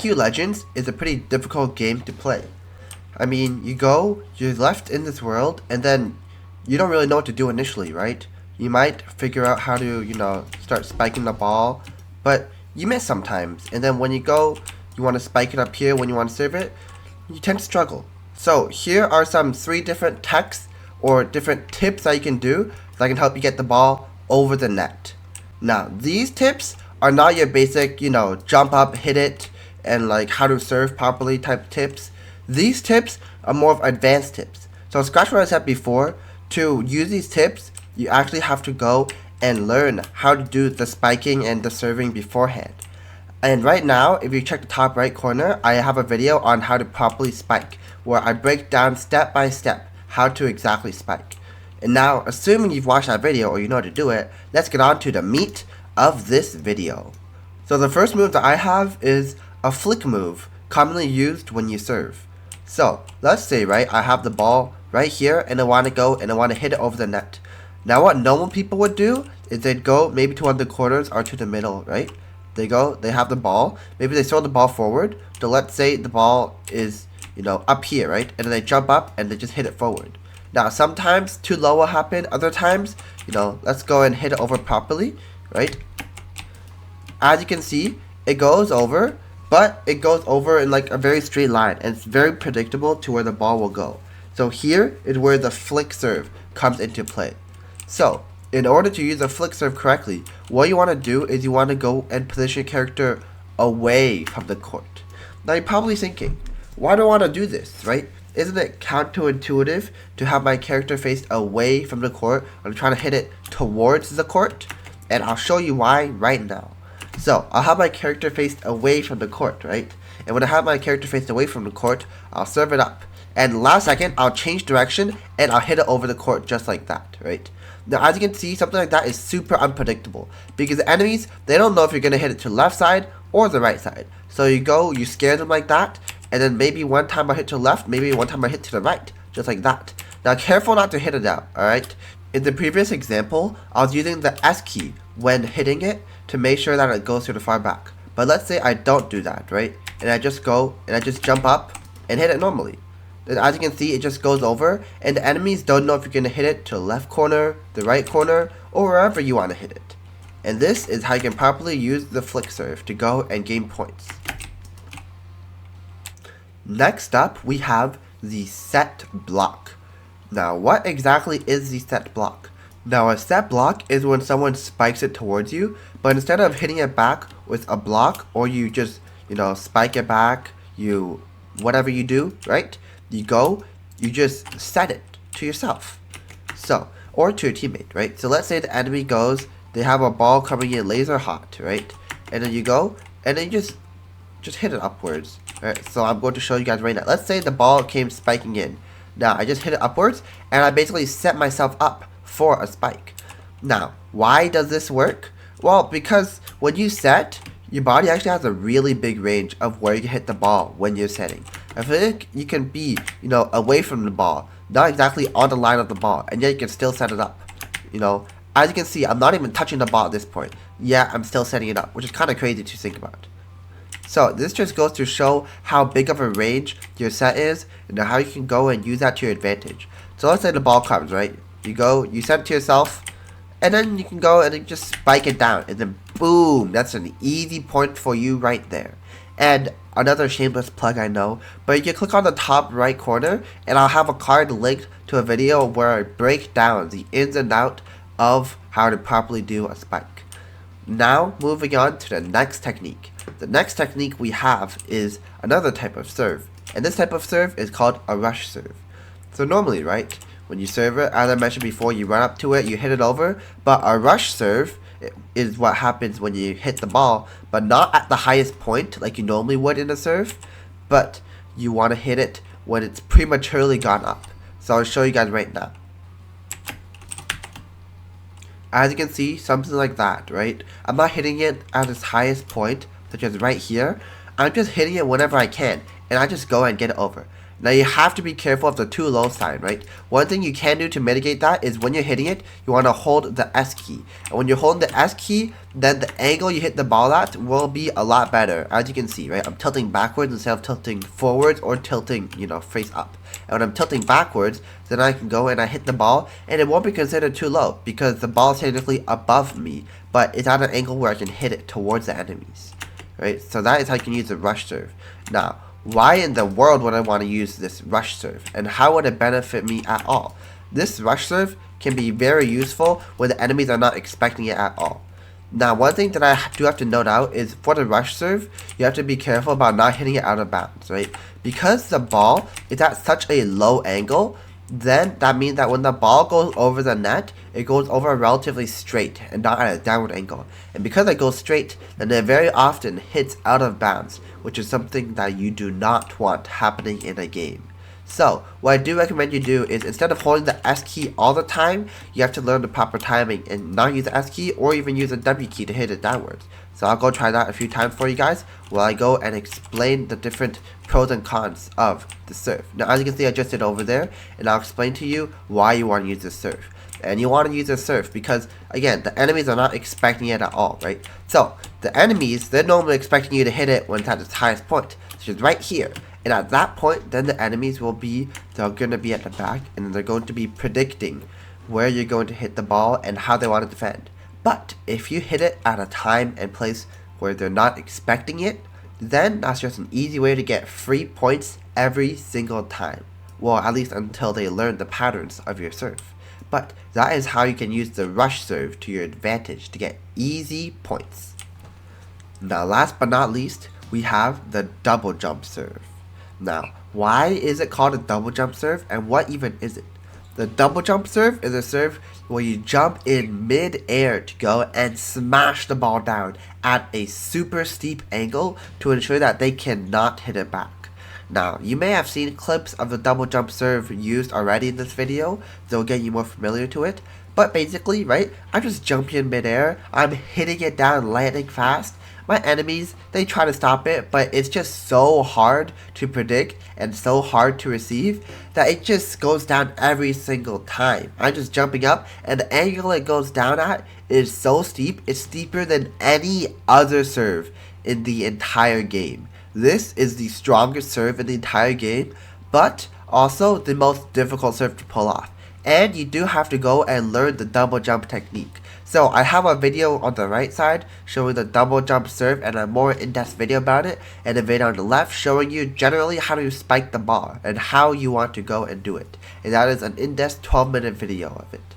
Haikyuu Legends is a pretty difficult game to play. I mean, you're left in this world, and then you don't really know what to do initially, right? You might figure out how to, start spiking the ball, but you miss sometimes. And then when you want to spike it up here when you want to serve it, you tend to struggle. So here are some 3 different texts or different tips that you can do that can help you get the ball over the net. Now, these tips are not your basic, jump up, hit it, and like how to serve properly type tips. These tips are more of advanced tips. So scratch what I said before, to use these tips, you actually have to go and learn how to do the spiking and the serving beforehand. And right now, if you check the top right corner, I have a video on how to properly spike, where I break down step by step how to exactly spike. And now, assuming you've watched that video or you know how to do it, let's get on to the meat of this video. So the first move that I have is a flick move, commonly used when you serve. So let's say, right, I have the ball right here and I want to hit it over the net. Now what normal people would do is they'd go maybe to one of the corners or to the middle, right? They have the ball, maybe they throw the ball forward. So let's say the ball is, up here, right? And then they jump up and they just hit it forward. Now sometimes too low will happen, other times, let's go and hit it over properly, right? As you can see, it goes over, but it goes over in like a very straight line, and it's very predictable to where the ball will go. So here is where the flick serve comes into play. So in order to use a flick serve correctly, what you want to do is you want to go and position your character away from the court. Now you're probably thinking, why do I want to do this, right? Isn't it counterintuitive to have my character face away from the court when I'm trying to hit it towards the court? And I'll show you why right now. So I'll have my character faced away from the court, right? And when I have my character faced away from the court, I'll serve it up. And last second, I'll change direction and I'll hit it over the court just like that, right? Now as you can see, something like that is super unpredictable because the enemies, they don't know if you're going to hit it to the left side or the right side. So you scare them like that, and then maybe one time I hit to the left, maybe one time I hit to the right, just like that. Now careful not to hit it out, alright? In the previous example, I was using the S key when hitting it to make sure that it goes to the far back. But let's say I don't do that, right? And I just jump up and hit it normally. Then as you can see, it just goes over, and the enemies don't know if you're going to hit it to the left corner, the right corner, or wherever you want to hit it. And this is how you can properly use the flick serve to go and gain points. Next up, we have the set block. Now, what exactly is the set block? Now, a set block is when someone spikes it towards you, but instead of hitting it back with a block, or you just, spike it back, whatever you do, right? You just set it to yourself. So, or to your teammate, right? So let's say the enemy goes, they have a ball coming in laser hot, right? And then you go, and then you just hit it upwards. Alright, so I'm going to show you guys right now. Let's say the ball came spiking in. Now, I just hit it upwards, and I basically set myself up for a spike. Now, why does this work? Well, because when you set, your body actually has a really big range of where you can hit the ball when you're setting. I think you can be, away from the ball, not exactly on the line of the ball, and yet you can still set it up. As you can see, I'm not even touching the ball at this point. Yeah, I'm still setting it up, which is kind of crazy to think about. So this just goes to show how big of a range your set is and how you can go and use that to your advantage. So let's say the ball comes, right? You set it to yourself, and then you can go and just spike it down, and then boom, that's an easy point for you right there. And another shameless plug, I know, but you can click on the top right corner and I'll have a card linked to a video where I break down the ins and out of how to properly do a spike. Now moving on to the next technique. The next technique we have is another type of serve, and this type of serve is called a rush serve. So normally, right, when you serve it, as I mentioned before, you run up to it, you hit it over, but a rush serve is what happens when you hit the ball, but not at the highest point like you normally would in a serve, but you want to hit it when it's prematurely gone up. So I'll show you guys right now. As you can see, something like that, right? I'm not hitting it at its highest point, such as right here. I'm just hitting it whenever I can, and I just go and get it over. Now you have to be careful of the too low sign, right? One thing you can do to mitigate that is when you're hitting it, you want to hold the S key. And when you're holding the S key, then the angle you hit the ball at will be a lot better. As you can see, right? I'm tilting backwards instead of tilting forwards or tilting, face up. And when I'm tilting backwards, then I can go and I hit the ball, and it won't be considered too low because the ball is technically above me, but it's at an angle where I can hit it towards the enemies, right? So that is how you can use the rush serve. Now, why in the world would I want to use this rush serve, and how would it benefit me at all? This rush serve can be very useful when the enemies are not expecting it at all. Now, one thing that I do have to note out is for the rush serve, you have to be careful about not hitting it out of bounds, right? Because the ball is at such a low angle, then that means that when the ball goes over the net, it goes over relatively straight and not at a downward angle. And because it goes straight, then it very often hits out of bounds, which is something that you do not want happening in a game. So, what I do recommend you do is instead of holding the S key all the time, you have to learn the proper timing and not use the S key or even use the W key to hit it downwards. So I'll go try that a few times for you guys while I go and explain the different pros and cons of the serve. Now, as you can see, I just did over there, and I'll explain to you why you want to use this serve. And you want to use this serve because, again, the enemies are not expecting it at all, right? So, the enemies, they're normally expecting you to hit it when it's at its highest point, which is right here. And at that point, then the enemies they're going to be at the back, and they're going to be predicting where you're going to hit the ball and how they want to defend. But if you hit it at a time and place where they're not expecting it, then that's just an easy way to get free points every single time. Well, at least until they learn the patterns of your serve. But that is how you can use the rush serve to your advantage to get easy points. Now, last but not least, we have the double jump serve. Now, why is it called a double jump serve, and what even is it? The double jump serve is a serve where you jump in mid-air to go and smash the ball down at a super steep angle to ensure that they cannot hit it back. Now, you may have seen clips of the double jump serve used already in this video, so it'll get you more familiar to it. But basically, right, I'm just jumping in mid-air, I'm hitting it down, landing fast. My enemies, they try to stop it, but it's just so hard to predict and so hard to receive that it just goes down every single time. I'm just jumping up, and the angle it goes down at is so steep, it's steeper than any other serve in the entire game. This is the strongest serve in the entire game, but also the most difficult serve to pull off. And you do have to go and learn the double jump technique. So I have a video on the right side showing the double jump serve and a more in-depth video about it, and a video on the left showing you generally how to spike the ball and how you want to go and do it. And that is an in-depth 12-minute video of it.